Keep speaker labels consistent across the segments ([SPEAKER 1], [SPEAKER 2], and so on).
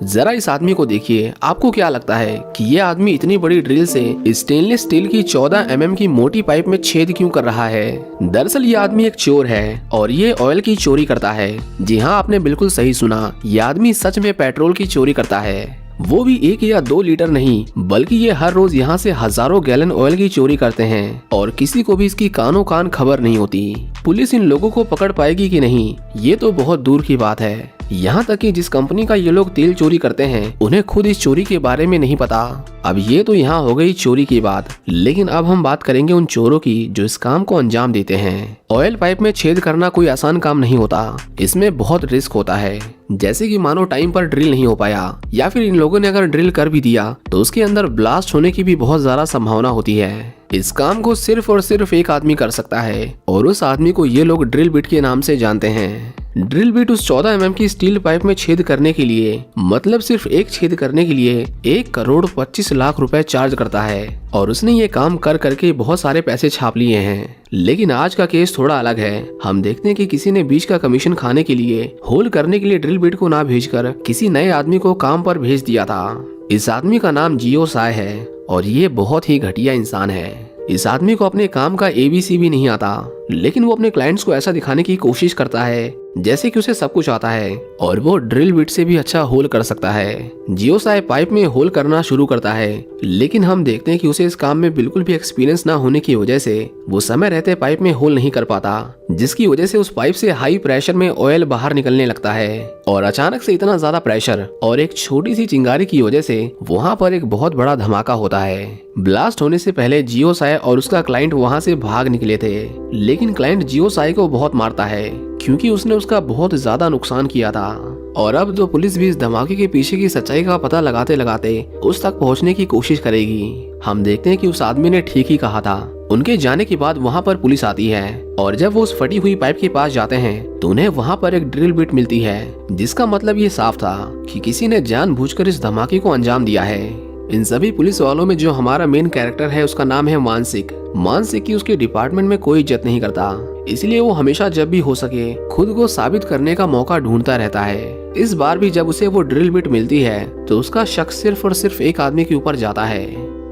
[SPEAKER 1] जरा इस आदमी को देखिए, आपको क्या लगता है कि ये आदमी इतनी बड़ी ड्रिल से स्टेनलेस स्टील की 14 mm की मोटी पाइप में छेद क्यों कर रहा है? दरअसल ये आदमी एक चोर है और ये ऑयल की चोरी करता है। जी हाँ, आपने बिल्कुल सही सुना, ये आदमी सच में पेट्रोल की चोरी करता है। वो भी 1 या 2 लीटर नहीं, बल्कि ये हर रोज यहाँ से हजारों गैलन ऑयल की चोरी करते हैं और किसी को भी इसकी कानों कान खबर नहीं होती। पुलिस इन लोगों को पकड़ पाएगी कि नहीं, ये तो बहुत दूर की बात है। यहाँ तक कि जिस कंपनी का ये लोग तेल चोरी करते हैं, उन्हें खुद इस चोरी के बारे में नहीं पता। अब ये तो यहाँ हो गई चोरी की बात, लेकिन अब हम बात करेंगे उन चोरों की जो इस काम को अंजाम देते हैं। ऑयल पाइप में छेद करना कोई आसान काम नहीं होता, इसमें बहुत रिस्क होता है। जैसे कि मानो टाइम पर ड्रिल नहीं हो पाया, या फिर इन लोगों ने अगर ड्रिल कर भी दिया तो उसके अंदर ब्लास्ट होने की भी बहुत ज्यादा संभावना होती है। इस काम को सिर्फ और सिर्फ एक आदमी कर सकता है और उस आदमी को ये लोग ड्रिल बिट के नाम से जानते हैं। ड्रिल बिट उस 14 mm की स्टील पाइप में छेद करने के लिए, मतलब सिर्फ एक छेद करने के लिए 1,25,00,000 रुपए चार्ज करता है और उसने ये काम कर करके बहुत सारे पैसे छाप लिए हैं। लेकिन आज का केस थोड़ा अलग है। हम देखते हैं कि किसी ने बीच का कमीशन खाने के लिए होल करने के लिए ड्रिल बिट को ना भेजकर किसी नए आदमी को काम पर भेज दिया था। इस आदमी का नाम जियो साय है और ये बहुत ही घटिया इंसान है। इस आदमी को अपने काम का ABC भी नहीं आता, लेकिन वो अपने क्लाइंट्स को ऐसा दिखाने की कोशिश करता है जैसे कि उसे सब कुछ आता है और वो ड्रिल बिट से भी अच्छा होल कर सकता है। जियो साय पाइप में होल करना शुरू करता है, लेकिन हम देखते हैं कि उसे इस काम में बिल्कुल भी एक्सपीरियंस ना होने की वजह से वो समय रहते पाइप में होल नहीं कर पाता, जिसकी वजह से उस पाइप से हाई प्रेशर में ऑयल बाहर निकलने लगता है और अचानक से इतना ज्यादा प्रेशर और एक छोटी सी चिंगारी की वजह से वहाँ पर एक बहुत बड़ा धमाका होता है। ब्लास्ट होने से पहले जियो साय और उसका क्लाइंट वहाँ से भाग निकले थे, लेकिन क्लाइंट जियो साय को बहुत मारता है क्योंकि उसने उसका बहुत ज्यादा नुकसान किया था। और अब तो पुलिस भी इस धमाके के पीछे की सच्चाई का पता लगाते लगाते उस तक पहुंचने की कोशिश करेगी। हम देखते हैं कि उस आदमी ने ठीक ही कहा था। उनके जाने के बाद वहां पर पुलिस आती है और जब वो उस फटी हुई पाइप के पास जाते हैं तो उन्हें वहां पर एक ड्रिल बिट मिलती है, जिसका मतलब ये साफ था कि किसी ने जानबूझकर इस धमाके को अंजाम दिया है। इन सभी पुलिस वालों में जो हमारा मेन कैरेक्टर है उसका नाम है मानसिक। मानसिक की उसके डिपार्टमेंट में कोई इज्जत नहीं करता, इसलिए वो हमेशा जब भी हो सके खुद को साबित करने का मौका ढूंढता रहता है। इस बार भी जब उसे वो ड्रिल बिट मिलती है तो उसका शक सिर्फ और सिर्फ एक आदमी के ऊपर जाता है,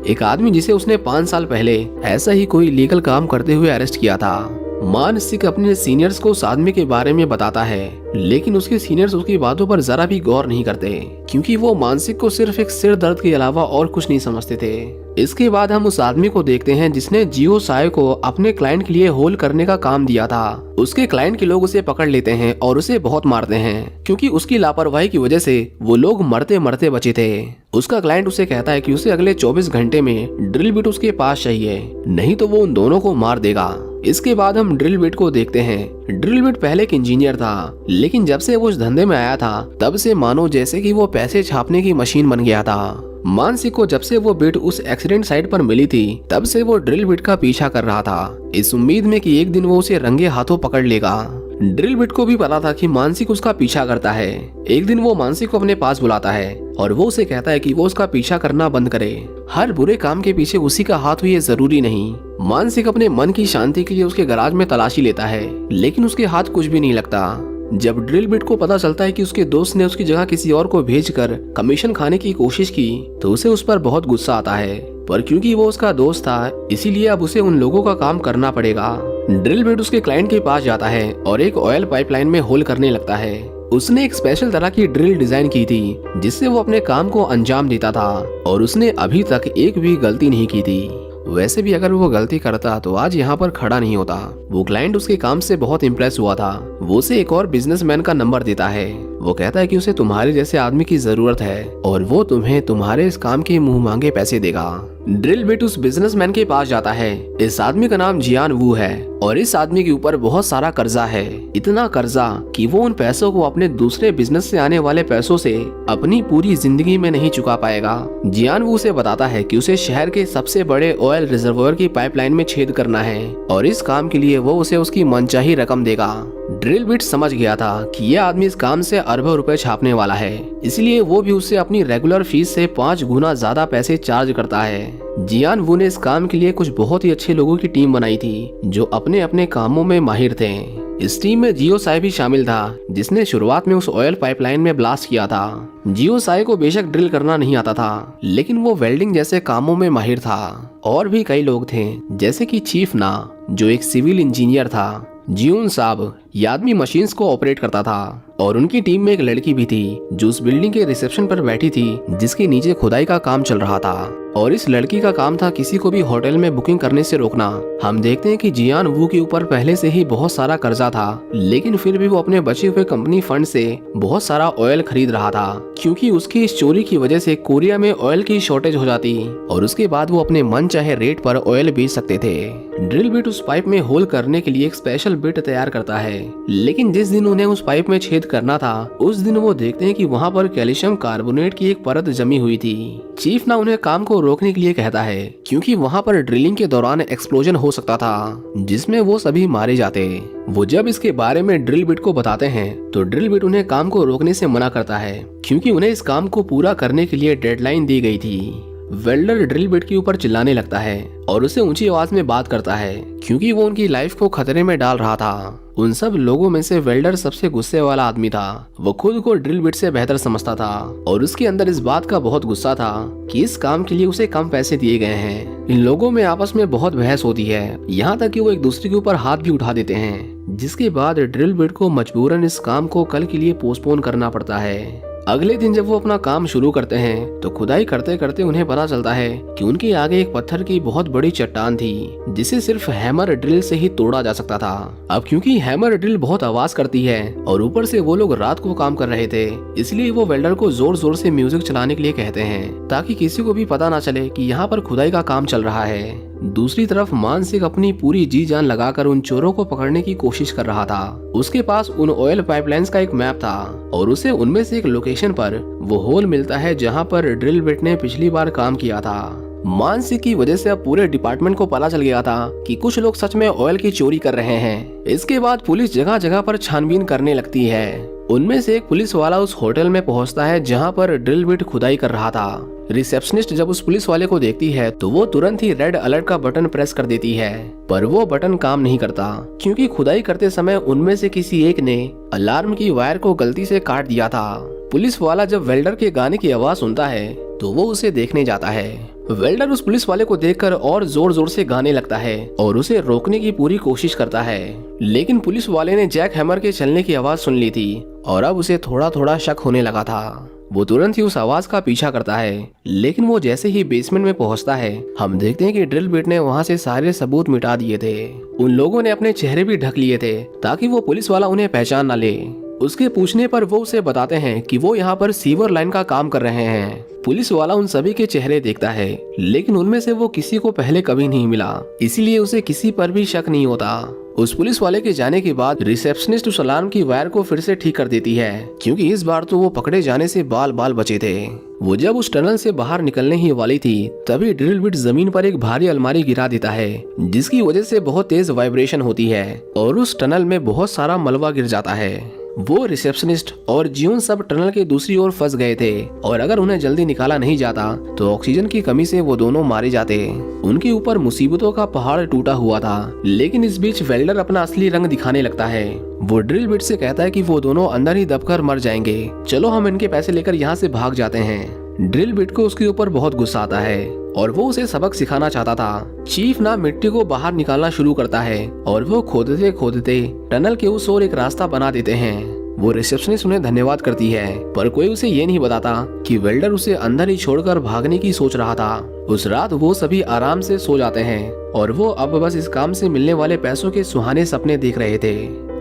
[SPEAKER 1] एक आदमी जिसे उसने 5 साल पहले ऐसा ही कोई लीगल काम करते हुए अरेस्ट किया था। मानसिक अपने सीनियर्स को उस आदमी के बारे में बताता है, लेकिन उसके सीनियर्स उसकी बातों पर जरा भी गौर नहीं करते क्योंकि वो मानसिक को सिर्फ एक सिर दर्द के अलावा और कुछ नहीं समझते थे। इसके बाद हम उस आदमी को देखते हैं जिसने जियो साय को अपने क्लाइंट के लिए होल करने का काम दिया था। उसके क्लाइंट के लोग उसे पकड़ लेते हैं और उसे बहुत मारते हैं क्योंकि उसकी लापरवाही की वजह से वो लोग मरते मरते बचे थे। उसका क्लाइंट उसे कहता है कि उसे अगले 24 घंटे में ड्रिल बिट उसके पास चाहिए, नहीं तो वो उन दोनों को मार देगा। इसके बाद हम ड्रिल बिट को देखते हैं। ड्रिल बिट पहले एक इंजीनियर था, लेकिन जब से वो इस धंधे में आया था तब से मानो जैसे कि वो पैसे छापने की मशीन बन गया था। मानसिक को जब से वो बिट उस एक्सीडेंट साइट पर मिली थी तब से वो ड्रिल बिट का पीछा कर रहा था, इस उम्मीद में कि एक दिन वो उसे रंगे हाथों पकड़ लेगा। ड्रिल बिट को भी पता था कि मानसिक उसका पीछा करता है। एक दिन वो मानसिक को अपने पास बुलाता है और वो उसे कहता है कि वो उसका पीछा करना बंद करे। हर बुरे काम के पीछे उसी का हाथ हो ये जरूरी नहीं। मानसिक अपने मन की शांति के लिए उसके गैराज में तलाशी लेता है, लेकिन उसके हाथ कुछ भी नहीं लगता। जब ड्रिल बिट को पता चलता है कि उसके दोस्त ने उसकी जगह किसी और को भेजकर कमीशन खाने की कोशिश की तो उसे उस पर बहुत गुस्सा आता है, पर क्योंकि वो उसका दोस्त था इसीलिए अब उसे उन लोगों का काम करना पड़ेगा। ड्रिल बिट उसके क्लाइंट के पास जाता है और एक ऑयल पाइपलाइन में होल करने लगता है। उसने एक स्पेशल तरह की ड्रिल डिजाइन की थी जिससे वो अपने काम को अंजाम देता था और उसने अभी तक एक भी गलती नहीं की थी। वैसे भी अगर वो गलती करता तो आज यहाँ पर खड़ा नहीं होता। वो क्लाइंट उसके काम से बहुत इम्प्रेस हुआ था। वो उसे एक और बिजनेसमैन का नंबर देता है। वो कहता है कि उसे तुम्हारे जैसे आदमी की जरूरत है और वो तुम्हें तुम्हारे इस काम के मुंह मांगे पैसे देगा। ड्रिल बिट उस बिजनेसमैन के पास जाता है। इस आदमी का नाम जियान वू है और इस आदमी के ऊपर बहुत सारा कर्जा है, इतना कर्जा कि वो उन पैसों को अपने दूसरे बिजनेस से आने वाले पैसों से अपनी पूरी जिंदगी में नहीं चुका पाएगा। जियान वू से बताता है कि उसे शहर के सबसे बड़े ऑयल रिजर्वोयर की पाइपलाइन में छेद करना है और इस काम के लिए वो उसे उसकी मनचाही रकम देगा। ड्रिल बिट समझ गया था कि यह आदमी इस काम से अरबों रुपए छापने वाला है, इसलिए वो भी उससे अपनी रेगुलर फीस से 5 गुना ज्यादा पैसे चार्ज करता है। जियान वू ने इस काम के लिए कुछ बहुत ही अच्छे लोगों की टीम बनाई थी जो अपने अपने कामों में माहिर थे। इस टीम में जियो साई भी शामिल था, जिसने शुरुआत में उस ऑयल पाइपलाइन में ब्लास्ट किया था। जियो साई को बेशक ड्रिल करना नहीं आता था, लेकिन वो वेल्डिंग जैसे कामों में माहिर था। और भी कई लोग थे, जैसे कि चीफ ना, जो एक सिविल इंजीनियर था। जियोन साब ये आदमी मशीन्स को ऑपरेट करता था, और उनकी टीम में एक लड़की भी थी जो उस बिल्डिंग के रिसेप्शन पर बैठी थी, जिसके नीचे खुदाई का काम चल रहा था। और इस लड़की का काम था किसी को भी होटल में बुकिंग करने से रोकना। हम देखते हैं कि जियान वू के ऊपर पहले से ही बहुत सारा कर्जा था, लेकिन फिर भी वो अपने बचे हुए कंपनी फंड से बहुत सारा ऑयल खरीद रहा था, क्योंकि उसकी इस चोरी की वजह से कोरिया में ऑयल की शॉर्टेज हो जाती और उसके बाद वो अपने मन चाहे रेट पर ऑयल बेच सकते थे। ड्रिल बिट उस पाइप में होल करने के लिए एक स्पेशल बिट तैयार करता है, लेकिन जिस दिन उन्हें उस पाइप में छेद करना था, उस दिन वो देखते हैं कि वहाँ पर कैल्शियम कार्बोनेट की एक परत जमी हुई थी। चीफ ना उन्हें काम को रोकने के लिए कहता है, क्योंकि वहाँ पर ड्रिलिंग के दौरान एक्सप्लोजन हो सकता था, जिसमें वो सभी मारे जाते। वो जब इसके बारे में ड्रिल बिट को बताते हैं, तो ड्रिल बिट उन्हें काम को रोकने से मना करता है, क्योंकि उन्हें इस काम को पूरा करने के लिए डेडलाइन दी गई थी। वेल्डर ड्रिल बिट के ऊपर चिल्लाने लगता है और उसे ऊंची आवाज में बात करता है, क्योंकि वो उनकी लाइफ को खतरे में डाल रहा था। उन सब लोगों में से वेल्डर सबसे गुस्से वाला आदमी था। वो खुद को ड्रिल बिट से बेहतर समझता था और उसके अंदर इस बात का बहुत गुस्सा था कि इस काम के लिए उसे कम पैसे दिए गए हैं। इन लोगों में आपस में बहुत बहस होती है, यहाँ तक कि वो एक दूसरे के ऊपर हाथ भी उठा देते हैं, जिसके बाद ड्रिल बिट को मजबूरन इस काम को कल के लिए पोस्टपोन करना पड़ता है। अगले दिन जब वो अपना काम शुरू करते हैं, तो खुदाई करते करते उन्हें पता चलता है कि उनके आगे एक पत्थर की बहुत बड़ी चट्टान थी, जिसे सिर्फ हैमर ड्रिल से ही तोड़ा जा सकता था। अब क्योंकि हैमर ड्रिल बहुत आवाज करती है और ऊपर से वो लोग रात को काम कर रहे थे, इसलिए वो वेल्डर को जोर जोर से म्यूजिक चलाने के लिए कहते हैं, ताकि किसी को भी पता ना चले कि यहाँ पर खुदाई का काम चल रहा है। दूसरी तरफ मानसिक अपनी पूरी जी जान लगाकर उन चोरों को पकड़ने की कोशिश कर रहा था। उसके पास उन ऑयल पाइपलाइंस का एक मैप था और उसे उनमें से एक लोकेशन पर वो होल मिलता है जहां पर ड्रिल बिट ने पिछली बार काम किया था। मानसिक की वजह से अब पूरे डिपार्टमेंट को पता चल गया था कि कुछ लोग सच में ऑयल की चोरी कर रहे हैं। इसके बाद पुलिस जगह जगह पर छानबीन करने लगती है। उनमें से एक पुलिस वाला उस होटल में पहुंचता है जहां पर ड्रिल बिट खुदाई कर रहा था। रिसेप्शनिस्ट जब उस पुलिस वाले को देखती है, तो वो तुरंत ही रेड अलर्ट का बटन प्रेस कर देती है, पर वो बटन काम नहीं करता, क्योंकि खुदाई करते समय उनमें से किसी एक ने अलार्म की वायर को गलती से काट दिया था। पुलिस वाला जब वेल्डर के गाने की आवाज सुनता है, तो वो उसे देखने जाता है। वेल्डर उस पुलिस वाले को देखकर और जोर जोर से गाने लगता है और उसे रोकने की पूरी कोशिश करता है, लेकिन पुलिस वाले ने जैक हैमर के चलने की आवाज सुन ली थी और अब उसे थोड़ा थोड़ा शक होने लगा था। वो तुरंत ही उस आवाज का पीछा करता है, लेकिन वो जैसे ही बेसमेंट में पहुंचता है, हम देखते हैं कि ड्रिल बिट ने वहां से सारे सबूत मिटा दिए थे। उन लोगों ने अपने चेहरे भी ढक लिए थे ताकि वो पुलिस वाला उन्हें पहचान न ले। उसके पूछने पर वो उसे बताते हैं कि वो यहाँ पर सीवर लाइन का काम कर रहे हैं। पुलिस वाला उन सभी के चेहरे देखता है, लेकिन उनमें से वो किसी को पहले कभी नहीं मिला, इसीलिए उसे किसी पर भी शक नहीं होता। उस पुलिस वाले के जाने के बाद रिसेप्शनिस्ट उस अलार्म की वायर को फिर से ठीक कर देती है, क्योंकि इस बार तो वो पकड़े जाने से बाल बाल बचे थे। वो जब उस टनल से बाहर निकलने ही वाली थी, तभी ड्रिल बिट जमीन पर एक भारी अलमारी गिरा देता है, जिसकी वजह से बहुत तेज वाइब्रेशन होती है और उस टनल में बहुत सारा मलबा गिर जाता है। वो रिसेप्शनिस्ट और जियोन सब टनल के दूसरी ओर फंस गए थे और अगर उन्हें जल्दी निकाला नहीं जाता तो ऑक्सीजन की कमी से वो दोनों मारे जाते। उनके ऊपर मुसीबतों का पहाड़ टूटा हुआ था, लेकिन इस बीच वेल्डर अपना असली रंग दिखाने लगता है। वो ड्रिल बिट से कहता है कि वो दोनों अंदर ही दबकर मर जाएंगे, चलो हम इनके पैसे लेकर यहाँ से भाग जाते हैं। ड्रिल बिट को उसके ऊपर बहुत गुस्सा आता है और वो उसे सबक सिखाना चाहता था। चीफ ना मिट्टी को बाहर निकालना शुरू करता है और वो खोदते खोदते टनल के उस ओर एक रास्ता बना देते हैं। वो रिसेप्शनिस्ट उन्हें धन्यवाद करती है, पर कोई उसे ये नहीं बताता कि वेल्डर उसे अंदर ही छोड़कर भागने की सोच रहा था। उस रात वो सभी आराम से सो जाते हैं और वो अब बस इस काम से मिलने वाले पैसों के सुहाने सपने देख रहे थे।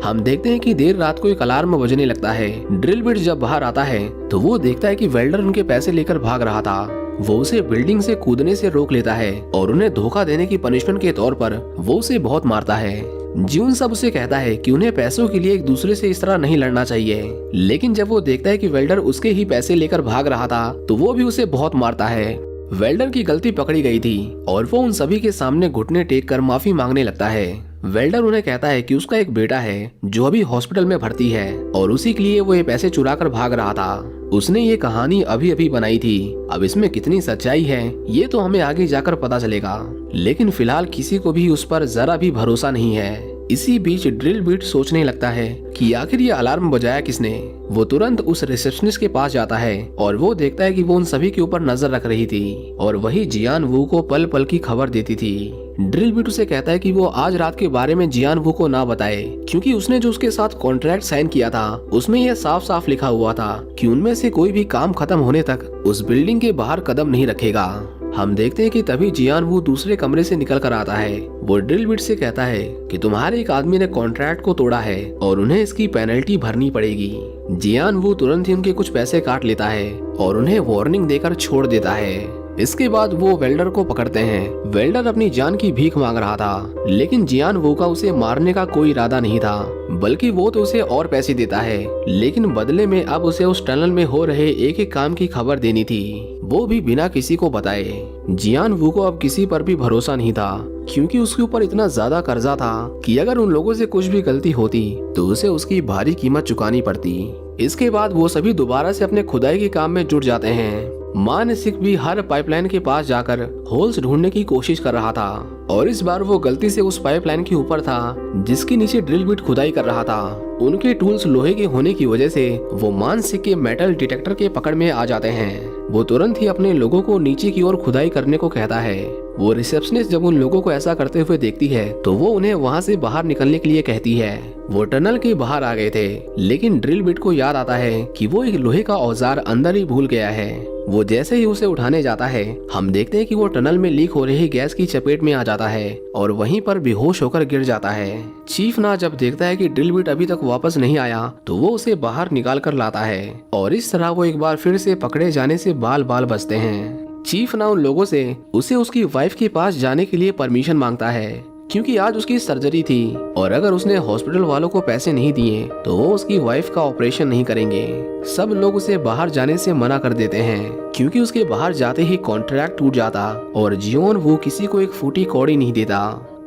[SPEAKER 1] हम देखते हैं कि देर रात को एक अलार्म बजने लगता है। ड्रिल बिट जब बाहर आता है तो वो देखता है कि वेल्डर उनके पैसे लेकर भाग रहा था। वो उसे बिल्डिंग से कूदने से रोक लेता है और उन्हें धोखा देने की पनिशमेंट के तौर पर वो उसे बहुत मारता है। जियोन सब उसे कहता है कि उन्हें पैसों के लिए एक दूसरे से इस तरह नहीं लड़ना चाहिए, लेकिन जब वो देखता है कि वेल्डर उसके ही पैसे लेकर भाग रहा था, तो वो भी उसे बहुत मारता है। वेल्डर की गलती पकड़ी गई थी और वो उन सभी के सामने घुटने टेक कर माफी मांगने लगता है। वेल्डर उन्हें कहता है कि उसका एक बेटा है जो अभी हॉस्पिटल में भर्ती है और उसी के लिए वो ये पैसे चुरा कर भाग रहा था। उसने ये कहानी अभी अभी बनाई थी, अब इसमें कितनी सच्चाई है ये तो हमें आगे जाकर पता चलेगा, लेकिन फिलहाल किसी को भी उस पर जरा भी भरोसा नहीं है। इसी बीच ड्रिल बिट सोचने लगता है कि आखिर ये अलार्म बजाया किसने। वो तुरंत उस रिसेप्शनिस्ट के पास जाता है और वो देखता है कि वो उन सभी के ऊपर नजर रख रही थी और वही जियान वू को पल पल की खबर देती थी। ड्रिल बिट उसे कहता है कि वो आज रात के बारे में जियान वू को ना बताए, क्योंकि उसने जो उसके साथ कॉन्ट्रैक्ट साइन किया था उसमें यह साफ साफ लिखा हुआ था कि उनमें से कोई भी काम खत्म होने तक उस बिल्डिंग के बाहर कदम नहीं रखेगा। हम देखते हैं कि तभी जियान वू दूसरे कमरे से निकल कर आता है। वो ड्रिल बिट से कहता है कि तुम्हारे एक आदमी ने कॉन्ट्रैक्ट को तोड़ा है और उन्हें इसकी पेनल्टी भरनी पड़ेगी। जियान वू तुरंत ही उनके कुछ पैसे काट लेता है और उन्हें वार्निंग देकर छोड़ देता है। इसके बाद वो वेल्डर को पकड़ते हैं। वेल्डर अपनी जान की भीख मांग रहा था, लेकिन जियान वू का उसे मारने का कोई इरादा नहीं था, बल्कि वो तो उसे और पैसे देता है, लेकिन बदले में अब उसे उस टनल में हो रहे एक एक काम की खबर देनी थी, वो भी बिना किसी को बताए। जियान वू को अब किसी पर भी भरोसा नहीं था, क्योंकि उसके ऊपर इतना ज्यादा कर्जा था कि अगर उन लोगों से कुछ भी गलती होती तो उसे उसकी भारी कीमत चुकानी पड़ती। इसके बाद वो सभी दोबारा से अपने खुदाई के काम में जुट जाते हैं। मानसिक भी हर पाइपलाइन के पास जाकर होल्स ढूंढने की कोशिश कर रहा था और इस बार वो गलती से उस पाइपलाइन के ऊपर था जिसके नीचे ड्रिल बिट खुदाई कर रहा था। उनके टूल्स लोहे के होने की वजह से वो मानसिक के मेटल डिटेक्टर के पकड़ में आ जाते हैं। वो तुरंत ही अपने लोगों को नीचे की ओर खुदाई करने को कहता है। वो रिसेप्शनिस्ट जब उन लोगों को ऐसा करते हुए देखती है तो वो उन्हें वहाँ से बाहर निकलने के लिए कहती है। वो टनल के बाहर आ गए थे, लेकिन ड्रिल बिट को याद आता है कि वो एक लोहे का औजार अंदर ही भूल गया है। वो जैसे ही उसे उठाने जाता है, हम देखते हैं कि वो टनल में लीक हो रही गैस की चपेट में आ जाता है और वहीं पर बेहोश होकर गिर जाता है। चीफ ना जब देखता है कि ड्रिल बिट अभी तक वापस नहीं आया तो वो उसे बाहर निकाल कर लाता है और इस तरह वो एक बार फिर से पकड़े जाने से बाल बाल बचते हैं। चीफ ना उन लोगों से उसे उसकी वाइफ के पास जाने के लिए परमिशन मांगता है, क्योंकि आज उसकी सर्जरी थी और अगर उसने हॉस्पिटल वालों को पैसे नहीं दिए तो वो उसकी वाइफ का ऑपरेशन नहीं करेंगे। सब लोग उसे बाहर जाने से मना कर देते हैं, क्योंकि उसके बाहर जाते ही कॉन्ट्रैक्ट टूट जाता और जियोन वू किसी को एक फूटी कौड़ी नहीं देता।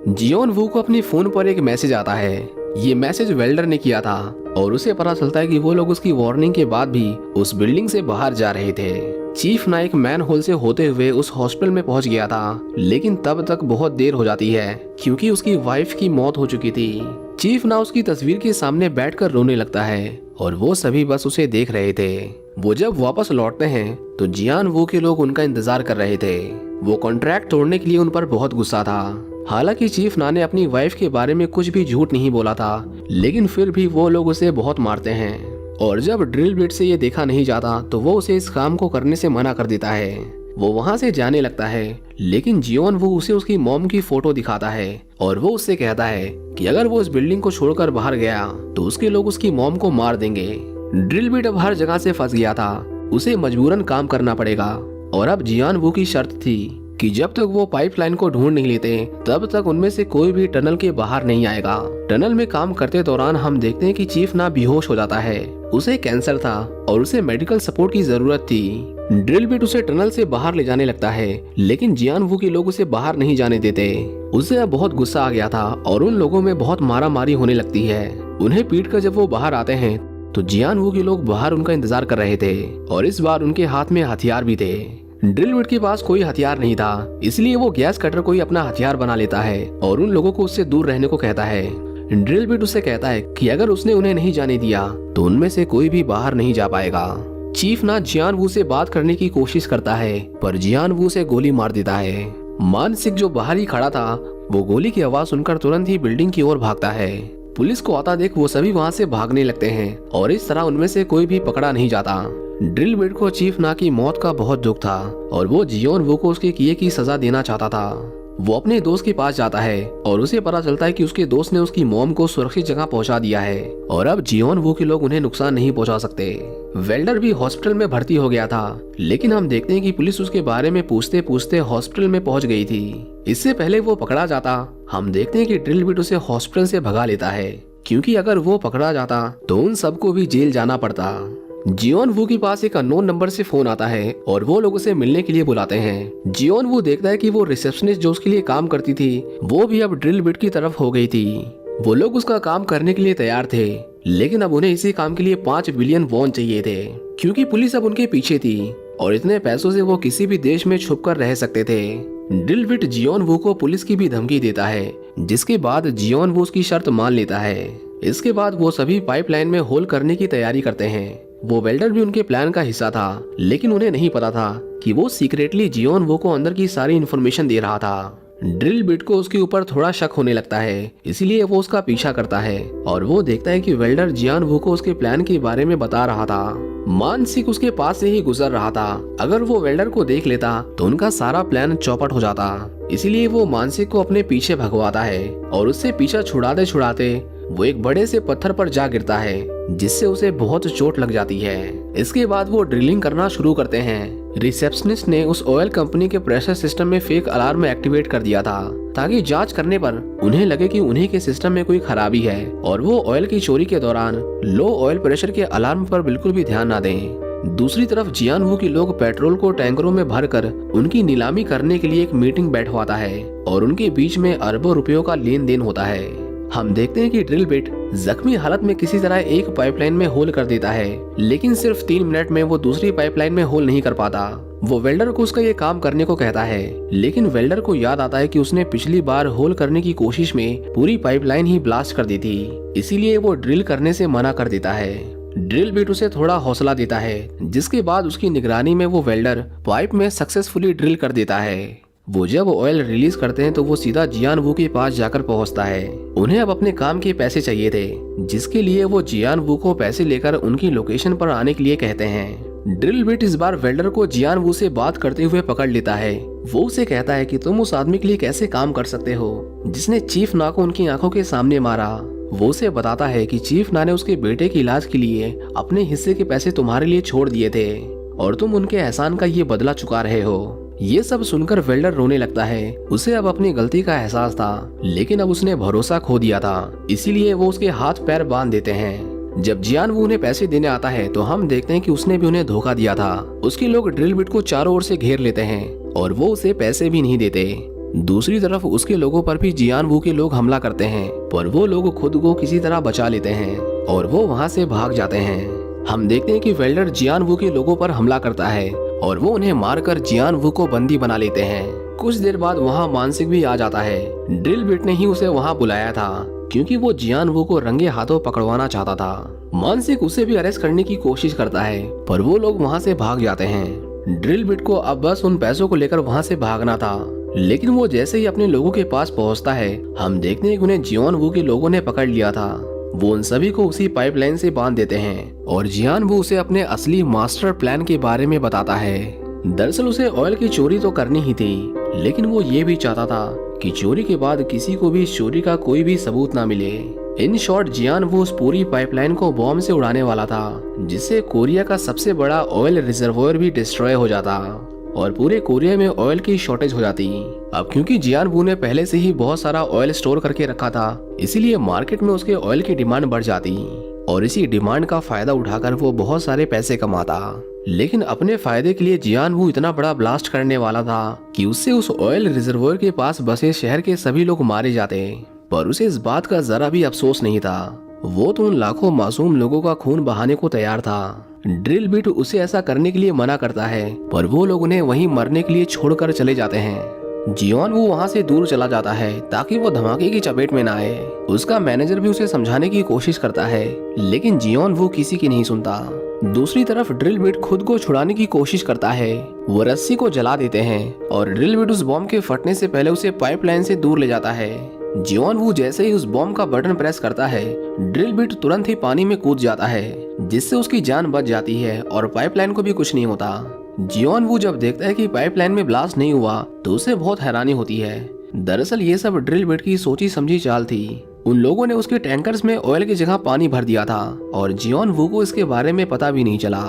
[SPEAKER 1] जियोन वू को अपने फोन पर एक मैसेज आता है। ये मैसेज वेल्डर ने किया था और उसे पता चलता है कि वो लोग उसकी वार्निंग के बाद भी उस बिल्डिंग से बाहर जा रहे थे। चीफ ना एक मैन होल से होते हुए उस हॉस्पिटल में पहुंच गया था, लेकिन तब तक बहुत देर हो जाती है क्योंकि उसकी वाइफ की मौत हो चुकी थी। चीफ ना उसकी तस्वीर के सामने बैठकर रोने लगता है और वो सभी बस उसे देख रहे थे। वो जब वापस लौटते हैं तो जियान वू के लोग उनका इंतजार कर रहे थे। वो कॉन्ट्रैक्ट तोड़ने के लिए उन पर बहुत गुस्सा था। हालांकि चीफ ना ने अपनी वाइफ के बारे में कुछ भी झूठ नहीं बोला था, लेकिन फिर भी वो लोग उसे बहुत मारते हैं और जब ड्रिल बिट से ये देखा नहीं जाता तो वो उसे इस काम को करने से मना कर देता है। वो वहाँ से जाने लगता है, लेकिन जियोन वो उसे उसकी मॉम की फोटो दिखाता है और वो उससे कहता है कि अगर वो इस बिल्डिंग को छोड़कर बाहर गया तो उसके लोग उसकी मॉम को मार देंगे। ड्रिल बिट अब हर जगह से फंस गया था, उसे मजबूरन काम करना पड़ेगा और अब जियान वू की शर्त थी कि जब तक वो पाइपलाइन को ढूंढ नहीं लेते तब तक उनमें से कोई भी टनल के बाहर नहीं आएगा। टनल में काम करते दौरान हम देखते हैं कि चीफ ना बेहोश हो जाता है। उसे कैंसर था और उसे मेडिकल सपोर्ट की जरूरत थी। ड्रिल बिट उसे टनल से बाहर ले जाने लगता है, लेकिन जियान वू के लोग उसे बाहर नहीं जाने देते। उसे अब बहुत गुस्सा आ गया था और उन लोगों में बहुत मारा मारी होने लगती है। उन्हें पीट कर जब वो बाहर आते हैं तो जियान वू के लोग बाहर उनका इंतजार कर रहे थे और इस बार उनके हाथ में हथियार भी थे। ड्रिल बिट के पास कोई हथियार नहीं था, इसलिए वो गैस कटर को ही अपना हथियार बना लेता है और उन लोगों को उससे दूर रहने को कहता है। ड्रिल बिट उससे कहता है कि अगर उसने उन्हें नहीं जाने दिया तो उनमें से कोई भी बाहर नहीं जा पाएगा। चीफ ना जियान वू से बात करने की कोशिश करता है, पर जियान वू से गोली मार देता है। मानसिक जो बाहर ही खड़ा था वो गोली की आवाज सुनकर तुरंत ही बिल्डिंग की ओर भागता है। पुलिस को आता देख वो सभी वहाँ से भागने लगते हैं और इस तरह उनमें से कोई भी पकड़ा नहीं जाता। ड्रिल बिट को चीफ ना की मौत का बहुत दुख था और वो जियोन वू को उसके किए की सजा देना चाहता था। वो अपने दोस्त के पास जाता है और उसे पता चलता है कि उसके दोस्त ने उसकी मॉम को सुरक्षित जगह पहुंचा दिया है और अब जियोन वू के लोग उन्हें नुकसान नहीं पहुंचा सकते। वेल्डर भी हॉस्पिटल में भर्ती हो गया था, लेकिन हम देखते हैं कि पुलिस उसके बारे में पूछते पूछते हॉस्पिटल में पहुंच गई थी। इससे पहले वो पकड़ा जाता, हम देखते हैं कि ड्रिल बिट उसे हॉस्पिटल से भगा लेता है, क्योंकि अगर वो पकड़ा जाता तो उन सबको भी जेल जाना पड़ता। जियोन वू के पास एक अननोन नंबर से फोन आता है और वो लोग उसे मिलने के लिए बुलाते हैं। जियोन वू देखता है कि वो रिसेप्शनिस्ट जो उसके लिए काम करती थी वो भी अब ड्रिल बिट की तरफ हो गई थी। वो लोग उसका काम करने के लिए तैयार थे, लेकिन अब उन्हें इसी काम के लिए 5 बिलियन वॉन चाहिए थे, क्योंकि पुलिस अब उनके पीछे थी और इतने पैसों से वो किसी भी देश में छुप कर रह सकते थे। ड्रिल बिट जियोन वू को पुलिस की भी धमकी देता है जिसके बाद जियोन वो उसकी शर्त मान लेता है। इसके बाद वो सभी पाइपलाइन में होल करने की तैयारी करते हैं। वो वेल्डर भी उनके प्लान का हिस्सा था, लेकिन उन्हें नहीं पता था कि वो सीक्रेटली जियोन वो को अंदर की सारी इन्फॉर्मेशन दे रहा था। ड्रिल बिट को उसके ऊपर थोड़ा शक होने लगता है, इसीलिए वो उसका पीछा करता है और वो देखता है कि वेल्डर जियान वो को उसके प्लान के बारे में बता रहा था। मानसिक उसके पास से ही गुजर रहा था। अगर वो वेल्डर को देख लेता तो उनका सारा प्लान चौपट हो जाता। इसीलिए वो मानसिक को अपने पीछे भगवाता है और उससे पीछा छुड़ाते छुड़ाते वो एक बड़े से पत्थर पर जा गिरता है, जिससे उसे बहुत चोट लग जाती है। इसके बाद वो ड्रिलिंग करना शुरू करते हैं। रिसेप्शनिस्ट ने उस ऑयल कंपनी के प्रेशर सिस्टम में फेक अलार्म एक्टिवेट कर दिया था, ताकि जांच करने पर उन्हें लगे कि उन्हीं के सिस्टम में कोई खराबी है और वो ऑयल की चोरी के दौरान लो ऑयल प्रेशर के अलार्म पर बिल्कुल भी ध्यान न दें। दूसरी तरफ जियान वू के लोग पेट्रोल को टैंकरों में भरकर उनकी नीलामी करने के लिए एक मीटिंग बैठवाता है और उनके बीच में अरबों रुपयों का लेन देन होता है। हम देखते हैं कि ड्रिल बिट जख्मी हालत में किसी तरह एक पाइपलाइन में होल कर देता है, लेकिन सिर्फ 3 मिनट में वो दूसरी पाइपलाइन में होल नहीं कर पाता। वो वेल्डर को उसका ये काम करने को कहता है, लेकिन वेल्डर को याद आता है कि उसने पिछली बार होल करने की कोशिश में पूरी पाइपलाइन ही ब्लास्ट कर दी थी, इसीलिए वो ड्रिल करने से मना कर देता है। ड्रिल बिट उसे थोड़ा हौसला देता है, जिसके बाद उसकी निगरानी में वो वेल्डर पाइप में सक्सेसफुली ड्रिल कर देता है। वो जब ऑयल रिलीज करते हैं तो वो सीधा जियान वू के पास जाकर पहुंचता है। उन्हें अब अपने काम के पैसे चाहिए थे, जिसके लिए वो जियान वू को पैसे लेकर उनकी लोकेशन पर आने के लिए कहते हैं। ड्रिल बिट इस बार वेल्डर को जियान वू से बात करते हुए पकड़ लेता है। वो उसे कहता है कि तुम उस आदमी के लिए कैसे काम कर सकते हो जिसने चीफ ना को उनकी आंखों के सामने मारा। वो उसे बताता है कि चीफ ना ने उसके बेटे के इलाज के लिए अपने हिस्से के पैसे तुम्हारे लिए छोड़ दिए थे और तुम उनके एहसान का ये बदला चुका रहे हो। ये सब सुनकर वेल्डर रोने लगता है। उसे अब अपनी गलती का एहसास था, लेकिन अब उसने भरोसा खो दिया था, इसीलिए वो उसके हाथ पैर बांध देते हैं। जब जियान वो उन्हें पैसे देने आता है तो हम देखते हैं कि उसने भी उन्हें धोखा दिया था। उसके लोग ड्रिल बिट को चारों ओर से घेर लेते हैं और वो उसे पैसे भी नहीं देते। दूसरी तरफ उसके लोगों पर भी जियान वू के लोग हमला करते हैं, पर वो लोग खुद को किसी तरह बचा लेते हैं और वो वहाँ से भाग जाते हैं। हम देखते हैं कि वेल्डर जियान वू के लोगों पर हमला करता है और वो उन्हें मारकर जियान वू को बंदी बना लेते हैं। कुछ देर बाद वहाँ मानसिक भी आ जाता है। ड्रिल बिट ने ही उसे वहाँ बुलाया था, क्योंकि वो जियान वू को रंगे हाथों पकड़वाना चाहता था। मानसिक उसे भी अरेस्ट करने की कोशिश करता है, पर वो लोग वहाँ से भाग जाते हैं। ड्रिल बिट को अब बस उन पैसों को लेकर वहाँ से भागना था, लेकिन वो जैसे ही अपने लोगों के पास पहुँचता है, हम देखते हैं कि उन्हें जियान वू के लोगों ने पकड़ लिया था। वो उन सभी को उसी पाइपलाइन से बांध देते हैं और जियान वू उसे अपने असली मास्टर प्लान के बारे में बताता है। दरअसल उसे ऑयल की चोरी तो करनी ही थी, लेकिन वो ये भी चाहता था कि चोरी के बाद किसी को भी इस चोरी का कोई भी सबूत ना मिले। इन शॉर्ट जियान वू उस पूरी पाइपलाइन को बॉम्ब से उड़ाने वाला था, जिससे कोरिया का सबसे बड़ा ऑयल रिजर्वोयर भी डिस्ट्रॉय हो जाता और पूरे कोरिया में ऑयल की शॉर्टेज हो जाती। अब क्योंकि जियान वू ने पहले से ही बहुत सारा ऑयल स्टोर करके रखा था, इसीलिए मार्केट में उसके ऑयल की डिमांड बढ़ जाती और इसी डिमांड का फायदा उठाकर वो बहुत सारे पैसे कमाता। लेकिन अपने फायदे के लिए जियान वू इतना बड़ा ब्लास्ट करने वाला था कि उससे उस ऑयल रिजर्वोयर के पास बसे शहर के सभी लोग मारे जाते, पर उसे इस बात का जरा भी अफसोस नहीं था। वो तो उन लाखों मासूम लोगों का खून बहाने को तैयार था। ड्रिल बिट उसे ऐसा करने के लिए मना करता है, पर वो लोग उन्हें वहीं मरने के लिए छोड़कर चले जाते हैं। जियोन वो वहाँ से दूर चला जाता है ताकि वो धमाके की चपेट में ना आए। उसका मैनेजर भी उसे समझाने की कोशिश करता है, लेकिन जियोन वो किसी की नहीं सुनता। दूसरी तरफ ड्रिल बिट खुद को छुड़ाने की कोशिश करता है। वो रस्सी को जला देते हैं और ड्रिल बिट उस बॉम्ब के फटने से पहले उसे पाइपलाइन से दूर ले जाता है। जियोन वू जैसे ही उस बॉम्ब का बटन प्रेस करता है, ड्रिल बिट तुरंत ही पानी में कूद जाता है, जिससे उसकी जान बच जाती है और पाइपलाइन को भी कुछ नहीं होता। जियोन वू जब देखता है कि पाइपलाइन में ब्लास्ट नहीं हुआ तो उसे बहुत हैरानी होती है। दरअसल ये सब ड्रिल बिट की सोची समझी चाल थी। उन लोगों ने उसके टैंकर्स में ऑयल की जगह पानी भर दिया था और जियोन वू को इसके बारे में पता भी नहीं चला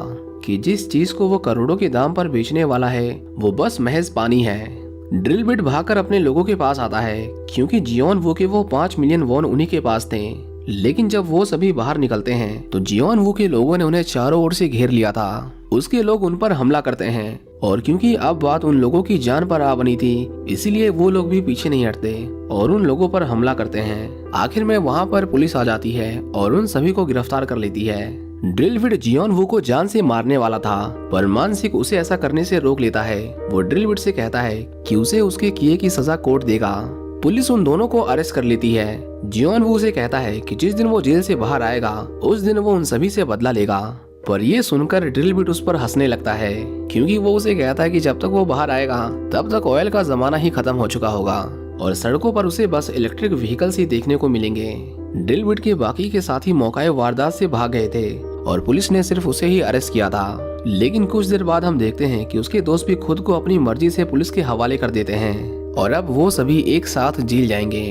[SPEAKER 1] कि जिस चीज को वो करोड़ों के दाम पर बेचने वाला है वो बस महज पानी है। ड्रिल बिट भागकर अपने लोगों के पास आता है, क्योंकि जियोन वू के वो 5 मिलियन वॉन उन्हीं के पास थे। लेकिन जब वो सभी बाहर निकलते हैं तो जियोन वू के लोगों ने उन्हें चारों ओर से घेर लिया था। उसके लोग उन पर हमला करते हैं और क्योंकि अब बात उन लोगों की जान पर आ बनी थी, इसीलिए वो लोग भी पीछे नहीं हटते और उन लोगों पर हमला करते हैं। आखिर में वहाँ पर पुलिस आ जाती है और उन सभी को गिरफ्तार कर लेती है। ड्रिल बिट जियोन वू को जान से मारने वाला था, पर मानसिक उसे ऐसा करने से रोक लेता है। वो ड्रिल बिट से कहता है कि उसे उसके किए की सजा कोर्ट देगा, पुलिस उन दोनों को अरेस्ट कर लेती है। जियोन वू उसे कहता है कि जिस दिन वो जेल से बाहर आएगा उस दिन वो उन सभी से बदला लेगा। पर ये सुनकर ड्रिल बिट उस पर हंसने लगता है, क्योंकि वो उसे कहता है कि जब तक वो बाहर आएगा तब तक ऑयल का जमाना ही खत्म हो चुका होगा और सड़कों पर उसे बस इलेक्ट्रिक व्हीकल्स ही देखने को मिलेंगे। ड्रिल बिट के बाकी के साथी मौके वारदात से भाग गए थे और पुलिस ने सिर्फ उसे ही अरेस्ट किया था। लेकिन कुछ देर बाद हम देखते हैं कि उसके दोस्त भी खुद को अपनी मर्जी से पुलिस के हवाले कर देते हैं और अब वो सभी एक साथ जेल जाएंगे।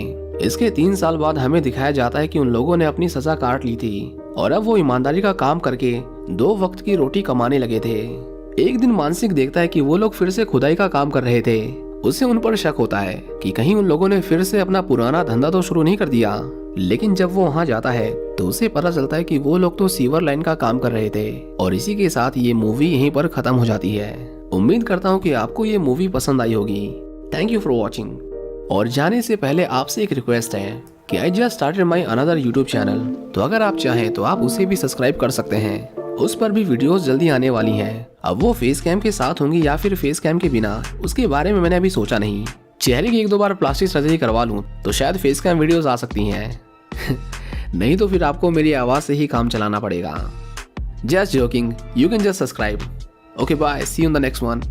[SPEAKER 1] इसके 3 साल बाद हमें दिखाया जाता है कि उन लोगों ने अपनी सजा काट ली थी और अब वो ईमानदारी का काम करके 2 वक्त की रोटी कमाने लगे थे। एक दिन मानसिक देखता है कि वो लोग फिर से खुदाई का काम कर रहे थे। उसे उन पर शक होता है कि कहीं उन लोगों ने फिर से अपना पुराना धंधा तो शुरू नहीं कर दिया। लेकिन जब वो वहाँ जाता है तो उसे पता चलता है कि वो लोग तो सीवर लाइन का काम कर रहे थे। और इसी के साथ ये मूवी यहीं पर खत्म हो जाती है। उम्मीद करता हूँ कि आपको ये मूवी पसंद आई होगी। Thank you for watching. और जाने से पहले आपसे एक रिक्वेस्ट है कि I just started my another YouTube channel, तो अगर आप चाहें तो आप उसे भी सब्सक्राइब कर सकते हैं। उस पर भी वीडियोस जल्दी आने वाली हैं। अब वो फेस कैम के साथ होंगी या फिर फेस कैम के बिना, उसके बारे में मैंने अभी सोचा नहीं। चेहरे की 1-2 बार प्लास्टिक सर्जरी करवा लूं तो शायद फेस कैम वीडियोस आ सकती हैं। नहीं तो फिर आपको मेरी आवाज से ही काम चलाना पड़ेगा। Just joking, you can just subscribe. Okay bye, see you in the next one.